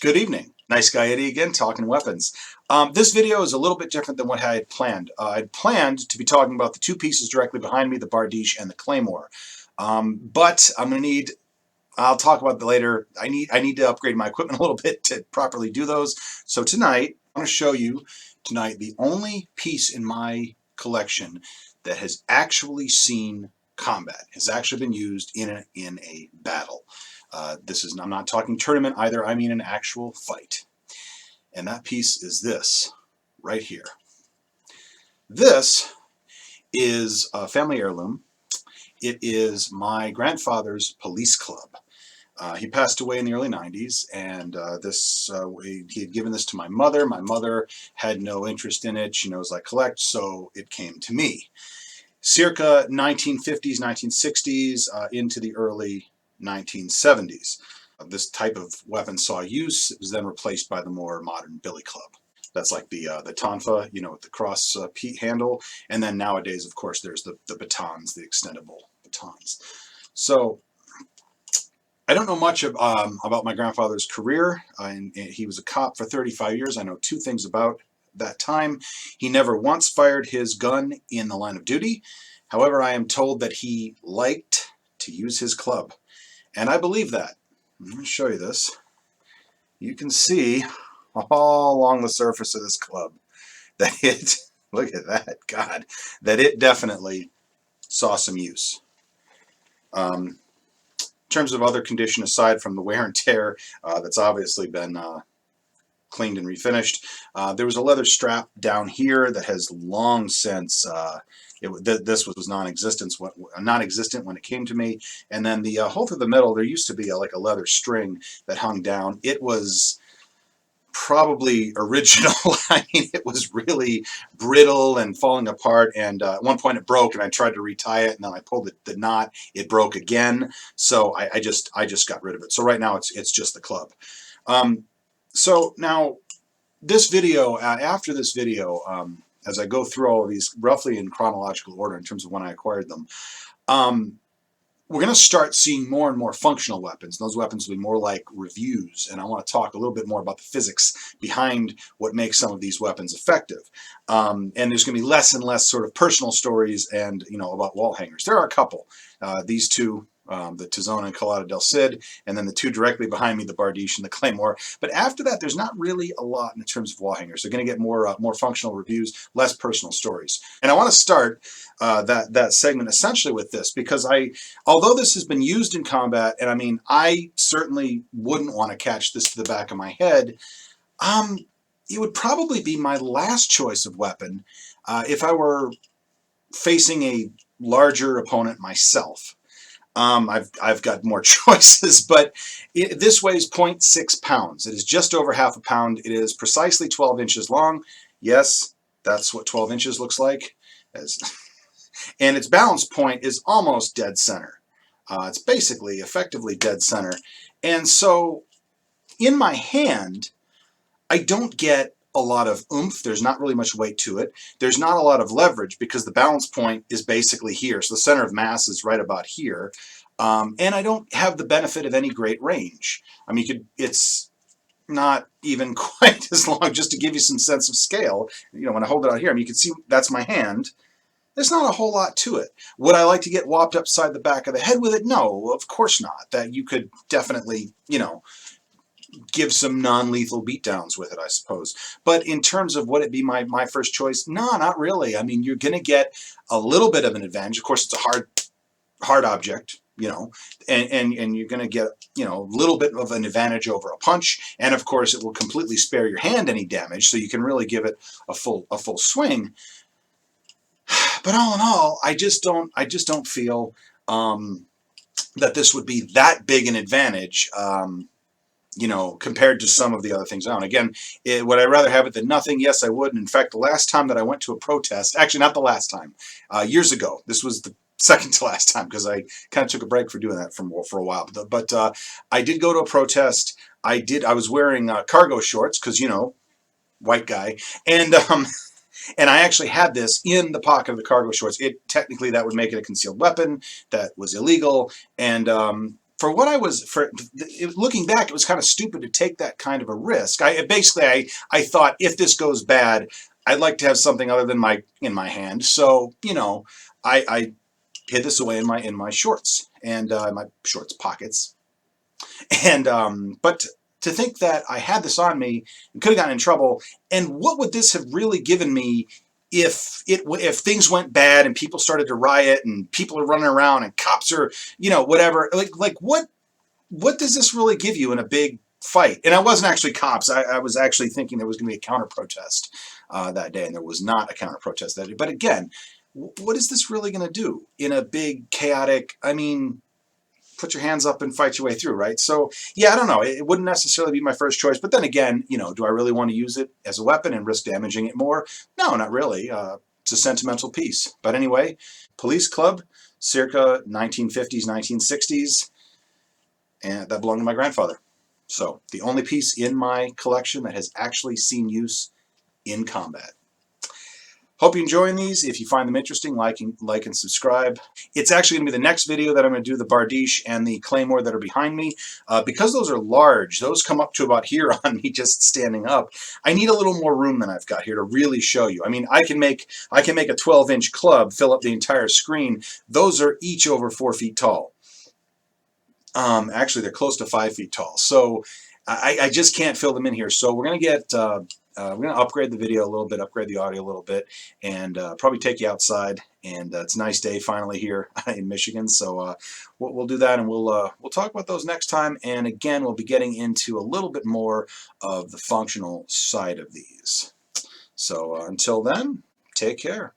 Good evening. Nice guy Eddie again, talking weapons. This video is a little bit different than what I had planned. I'd planned to be talking about the two pieces directly behind me, the Bardiche and the Claymore. But I'm going to need, I'll talk about that later. I need to upgrade my equipment a little bit to properly do those. So tonight, I want to show you the only piece in my collection that has actually seen combat, has actually been used in a battle. I'm not talking tournament either, I mean an actual fight. And that piece is this, right here. This is a family heirloom. It is my grandfather's police club. He passed away in the early 90s, and he had given this to my mother. My mother had no interest in it. She knows I collect, so it came to me. Circa 1950s, 1960s, into the early 1970s. This type of weapon saw use. It was then replaced by the more modern billy club. That's like the tonfa, with the cross handle. And then nowadays, of course, there's the batons, the extendable batons. So I don't know much about my grandfather's career. And he was a cop for 35 years. I know two things about that time. He never once fired his gun in the line of duty. However, I am told that he liked to use his club. And I believe that. I'm going to show you this. You can see all along the surface of this club that look at that, God, that it definitely saw some use. In terms of other condition, aside from the wear and tear that's obviously been cleaned and refinished, there was a leather strap down here that has long since this was non-existent when it came to me. And then the hole through the middle, there used to be like a leather string that hung down. It was probably original. I mean, it was really brittle and falling apart, and at one point it broke, and I tried to retie it, and then I pulled the knot. It broke again, so I just got rid of it. So right now it's just the club. So now this video, after this video, as I go through all of these roughly in chronological order in terms of when I acquired them, we're going to start seeing more and more functional weapons. Those weapons will be more like reviews, and I want to talk a little bit more about the physics behind what makes some of these weapons effective. And there's going to be less and less sort of personal stories and about wall hangers. There are a couple. These two, the Tizona and Colada del Cid, and then the two directly behind me, the Bardiche and the Claymore. But after that, there's not really a lot in terms of wall hangers. They're going to get more functional reviews, less personal stories. And I want to start that segment essentially with this, because although this has been used in combat, and I mean, I certainly wouldn't want to catch this to the back of my head, it would probably be my last choice of weapon if I were facing a larger opponent myself. I've got more choices, but this weighs 0.6 pounds. It is just over half a pound. It is precisely 12 inches long. Yes, that's what 12 inches looks like. And its balance point is almost dead center. It's basically effectively dead center. And so in my hand, I don't get a lot of oomph. There's not really much weight to it. There's not a lot of leverage because the balance point is basically here. So the center of mass is right about here. And I don't have the benefit of any great range. I mean, it's not even quite as long, just to give you some sense of scale. When I hold it out here, I mean, you can see that's my hand. There's not a whole lot to it. Would I like to get whopped upside the back of the head with it? No, of course not. That you could definitely, give some non-lethal beatdowns with it, I suppose. But in terms of would it be my first choice? No, not really. I mean, you're going to get a little bit of an advantage. Of course, it's a hard object, and you're going to get, a little bit of an advantage over a punch. And of course, it will completely spare your hand any damage, so you can really give it a full swing. But all in all, I just don't feel that this would be that big an advantage. Compared to some of the other things on. Again, would I rather have it than nothing? Yes, I would. And in fact, the last time that I went to a protest, actually not the last time, years ago, this was the second to last time because I kind of took a break for doing that for a while. But I did go to a protest. I was wearing cargo shorts because, white guy. And and I actually had this in the pocket of the cargo shorts. Technically, that would make it a concealed weapon. That was illegal. And for what I was looking back, it was kind of stupid to take that kind of a risk. I thought if this goes bad, I'd like to have something other than my in my hand. So I hid this away in my shorts and my shorts pockets. And but to think that I had this on me and could have gotten in trouble, and what would this have really given me if things went bad and people started to riot and people are running around and cops are whatever, like what does this really give you in a big fight? And I wasn't actually cops. I was actually thinking there was going to be a counter protest that day, and there was not a counter protest that day. But again, what is this really going to do in a big chaotic? I mean, put your hands up and fight your way through, right? So yeah, I don't know. It wouldn't necessarily be my first choice, but then again, do I really want to use it as a weapon and risk damaging it more? No, not really. It's a sentimental piece. But anyway, Police Club, circa 1950s, 1960s, and that belonged to my grandfather. So the only piece in my collection that has actually seen use in combat. Hope you're enjoying these. If you find them interesting, like and subscribe. It's actually going to be the next video that I'm going to do the Bardiche and the Claymore that are behind me. Because those are large, those come up to about here on me just standing up. I need a little more room than I've got here to really show you. I mean, I can make a 12-inch club fill up the entire screen. Those are each over 4 feet tall. Actually, they're close to 5 feet tall. So I just can't fill them in here. So we're going to get... we're going to upgrade the video a little bit, upgrade the audio a little bit, and probably take you outside. And it's a nice day finally here in Michigan, so we'll do that, and we'll talk about those next time. And again, we'll be getting into a little bit more of the functional side of these. So until then, take care.